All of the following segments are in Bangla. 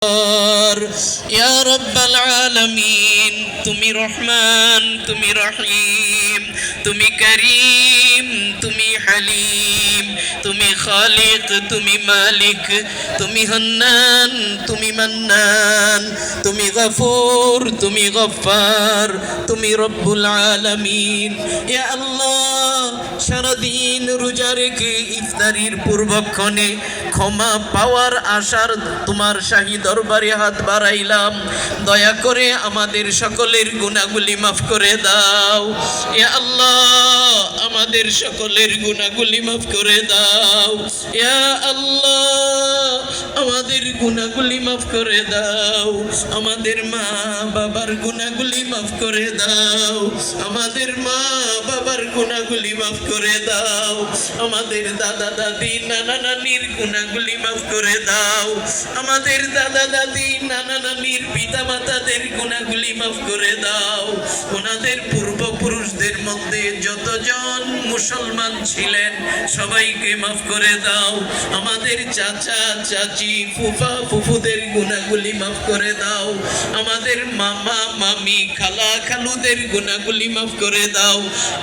ইয়া রাব্বাল আলামিন, তুমি রহমান, তুমি রহিম, তুমি করিম, তুমি হালিম, তুমি খালিক, তুমি মালিক, তুমি হান্নান, তুমি মান্নান, তুমি গফুর, তুমি গফফার, তুমি রব্বুল আলামিন। ইয়া আল্লাহ, সারাদিন রোজা রেখে ইফতারির পূর্বক্ষণে ক্ষমা পাওয়ার আশার তোমার শাহী দরবারে হাত বাড়াইলাম। দয়া করে আমাদের সকলের গুনাহগুলি মাফ করে দাও। ইয়া আল্লাহ, আমাদের সকলের গুনাহগুলি মাফ করে দাও। ইয়া আল্লাহ, আমাদের গুনাহগুলি মাফ করে দাও। আমাদের মা বাবার গুনাহগুলি মাফ করে দাও। আমাদের মা বাবার গুনাহগুলি মাফ করে দাও। আমাদের দাদা দাদি নানা নানির গুনাহগুলি মাফ করে দাও। আমাদের দাদা দাদি নানা নানির পিতা মাতাদের গুনাহগুলি মাফ করে দাও। ওনাদের পূর্বপুরুষদের মধ্যে যতজন মুসলমান ছিলেন সবাইকে মাফ করে দাও। আমাদের চাচা চাচি ফুফা ফুফুদের গুনাহগুলি মাফ করে দাও। আমাদের মামা মামি খালা খালুদের গুনাহগুলি মাফ করে দাও।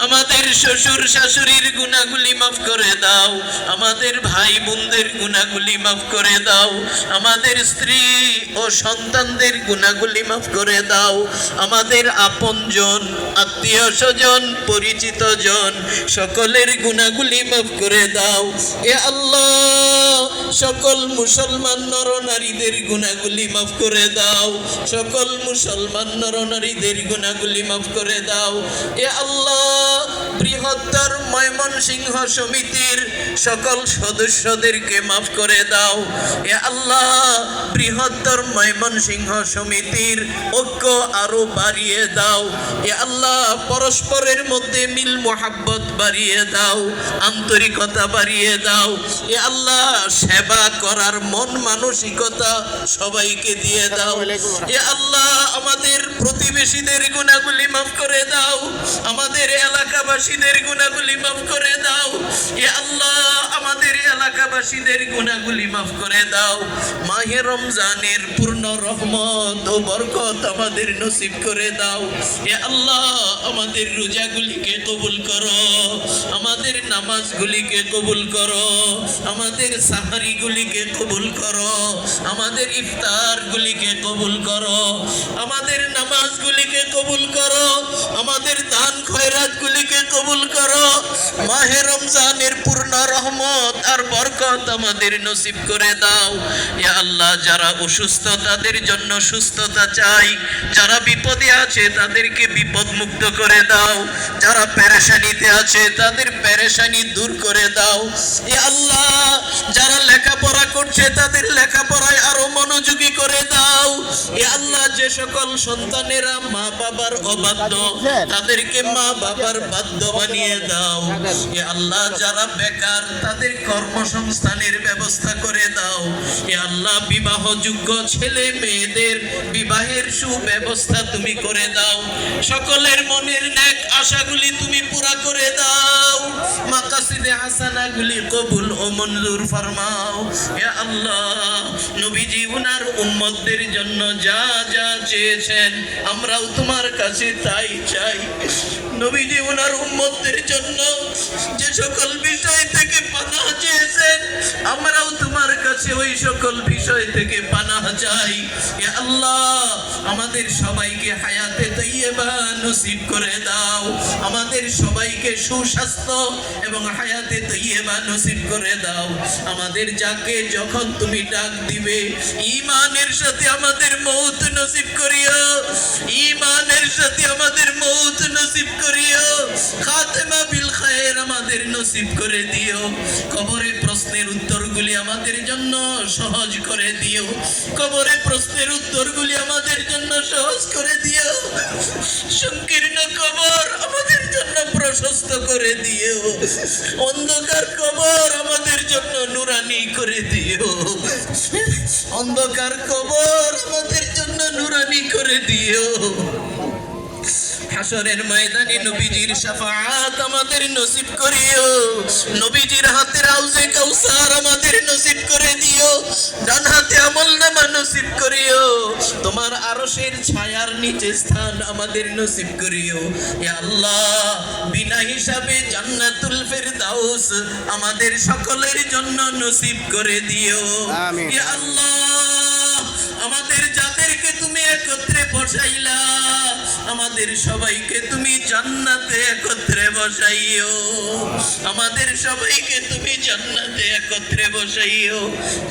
আমাদের শ্বশুর শাশুড়ির গুনাহগুলি মাফ করে দাও। আমাদের ভাই বোনদের গুনাহগুলি মাফ করে দাও। আমাদের স্ত্রী ও সন্তানদের গুনাহগুলি মাফ করে দাও। আমাদের আপনজন আত্মীয় স্বজন পরিচিত জন সকলের গুনাহগুলি মাফ করে দাও। এ আল্লাহ, সকল মুসলমান নর নারীদের গুনাহগুলি মাফ করে দাও। সকল মুসলমান নর নারীদের গুনাহগুলি মাফ করে দাও। এ আল্লাহ, বৃহত্তর ময়মনসিংহ সমিতির সকল সদস্যদেরকে মাফ করে দাও। এ আল্লাহ, বৃহত্তর ময়মনসিংহ সমিতির ঐক্য আরো বাড়িয়ে দাও। এ আল্লাহ, পরস্পরের মধ্যে মিল মোহাব্বত বাড়িয়ে দাও, আন্তরিকতা বাড়িয়ে দাও। এ আল্লাহ, সেবা করার মন মানসিকতা সবাইকে দিয়ে দাও। এ আল্লাহ, আমাদের প্রতিবেশীদের গুনাহগুলি মাফ করে দাও। আমাদের এলাকাবাসীদের গুনাহগুলি মাফ করে দাও। এ আল্লাহ, আমাদের এলাকাবাসীদের গুনাহগুলি মাফ করে দাও। মাহে রমজানের পূর্ণ রহমত ও বরকত আমাদের নসিব করে দাও। এ আল্লাহ, আমাদের রোজাগুলিকে কবুল করো, আমাদের নামাজগুলিকে কবুল করো, আমাদের সাহারিগুলিকে কবুল করো, আমাদের ইফতারগুলিকে কবুল করো, আমাদের নামাজগুলিকে কবুল করো, আমাদের দান খয়রাতগুলিকে কবুল করো। মাহে রমজানের পূর্ণ রহমত আর বরকত আমাদের নসিব করে দাও। ইয়া আল্লাহ, যারা অসুস্থ তাদের জন্য সুস্থতা চাই, যারা বিপদে আছে তাদেরকে বিপদ মুক্ত করে দাও, যারা পেরেশানিতে আছে তাদের পেরেশানি দূর করে দাও। ইয়া আল্লাহ, যারা লেখাপড়া করছে তাদের লেখাপড়ায় আরো মনোযোগী করে দাও। ইয়া আল্লাহ, যে সকল সন্তানেরা মা বাবার অবাধ্য তাদেরকে মা বাবার বাধ্য বানিয়ে দাও। ইয়া আল্লাহ, যারা বেকার তাদের কর্মসংস্থানের ব্যবস্থা করে দাও। ইয়া আল্লাহ, বিবাহযোগ্য ছেলে মেয়েদের বিবাহের সুব্যবস্থা তুমি করে দাও। সকলের মনের নেক আশাগুলি তুমি পুরা করে দাও। মাকাসিদে হাসানাগুলি কবুল ও মঞ্জুর ফরমাও। ইয়া আল্লাহ, নবীজি উনার উম্মতদের জন্য যা যা চেয়েছেন আমরাও তোমার কাছে তাই চাই। নবীজি উনার উম্মতদের জন্য যে সকল বিষয় থেকে পানাহ চেয়েছেন আমরাও তোমার কাছে ওই সকল বিষয় থেকে পানাহ চাই। ইয়া আল্লাহ, আমাদের সবাইকে হায়াতে তাইয়্যিবা নসিব করে দাও। আমাদের সবাইকে সুস্বাস্থ্য এবং হায়াতে তাইয়্যিবা নসিব করে দাও। আমাদের যাকে যখন তুমি ডাক দিবে ঈমানের সাথে আমাদের মউত নসিব করিও, ঈমানের সাথে আমাদের মউত নসিব করিও, খাতেমা বিল খায়ের আমাদের নসিব করে দিও। কবরে প্রশ্নের উত্তরগুলি আমাদের জন্য সহজ করে দিও। কবরে প্রশ্নের উত্তরগুলি আমাদের জন্য সহজ করে দিও। সংকীর্ণ কবর আমাদের জন্য প্রশস্ত করে দিও। অন্ধকার কবর আমাদের জন্য নুরানি করে দিও। অন্ধকার কবর আমাদের জন্য নুরানি করে দিও। হাসরের ময়দানে নবীজির শাফাআত আমাদের নসিব করিও, নবীজির হাতের আউজে কাউসার আমাদের নসিব করে দিও, ডান হাতে আমলনামা নসিব করিও, তোমার আরশের ছায়ার নিচে স্থান আমাদের নসিব করিও। ইয়া আল্লাহ, বিনা হিসাবে জান্নাতুল ফেরদাউস আমাদের সকলের জন্য নসিব করে দিও। আমিন। ইয়া আল্লাহ, আমাদের যাদেরকে তুমি একত্রে বসাইলা, আমাদের সবাইকে তুমি জান্নাতে একত্রে বসাইও, আমাদের সবাইকে তুমি জান্নাতে একত্রে বসাইও।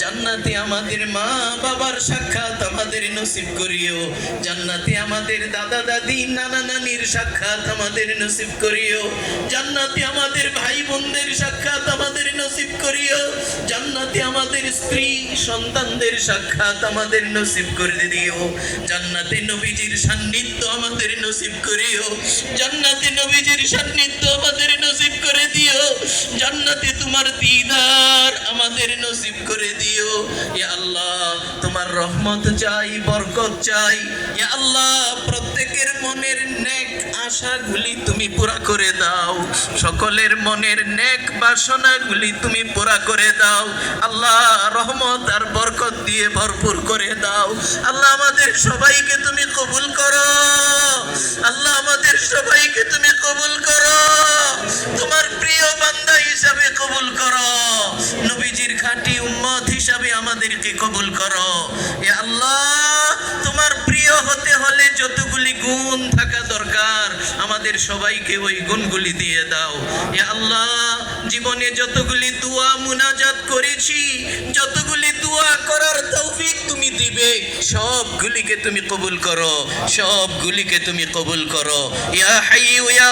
জান্নাতে আমাদের মা বাবার সাক্ষাৎ আমাদের নসিব করিও, জান্নাতে আমাদের দাদা দাদি নানা নানির সাক্ষাৎ আমাদের নসিব করিও, জান্নাতে আমাদের ভাই বোনদের সাক্ষাৎ আমাদের নসিব করিও, জান্নাতে আমাদের স্ত্রী সন্তানদের সাক্ষাৎ আমাদের নসিব করে দিও, জান্নাতে নবীজির সান্নিধ্য আমাদের নসিব করিও, জান্নাতে নবীজির সান্নিধ্য আমাদের নসিব করে দিও, জান্নাতে তোমার দিদার আমাদের নসিব করে দিও। ইয়া আল্লাহ, তোমার রহমত চাই, বরকত চাই। ইয়া আল্লাহ, প্রত্যেকের মনের নেক আশাগুলি তুমি পুরা করে দাও, সকলের মনের নেক বাসনাগুলি তুমি পুরা করে দাও। আল্লাহ, রহমত আর বরকত দিয়ে ভরপুর করে দাও। আল্লাহ, আমাদের সবাইকে তুমি কবুল করো, আল্লাহ আমাদের সবাইকে তুমি কবুল করো, তোমার প্রিয় বান্দা হিসাবে কবুল করো, নবীজির খাঁটি উম্মত হিসাবে আমাদেরকে কবুল করো। এ আল্লাহ, তোমার প্রিয় হতে হলে যতগুলি গুণ থাকা দরকার আমাদের সবাইকে ওই গুণগুলি দিয়ে দাও। এ আল্লাহ, জীবনে যতগুলি দোয়া মুনাজাত করেছি, যতগুলি দোয়া করার তৌফিক তুমি দিবে, সবগুলিকে তুমি কবুল করো, সবগুলিকে তুমি কবুল করো। ইয়া হাইয়্যু ইয়া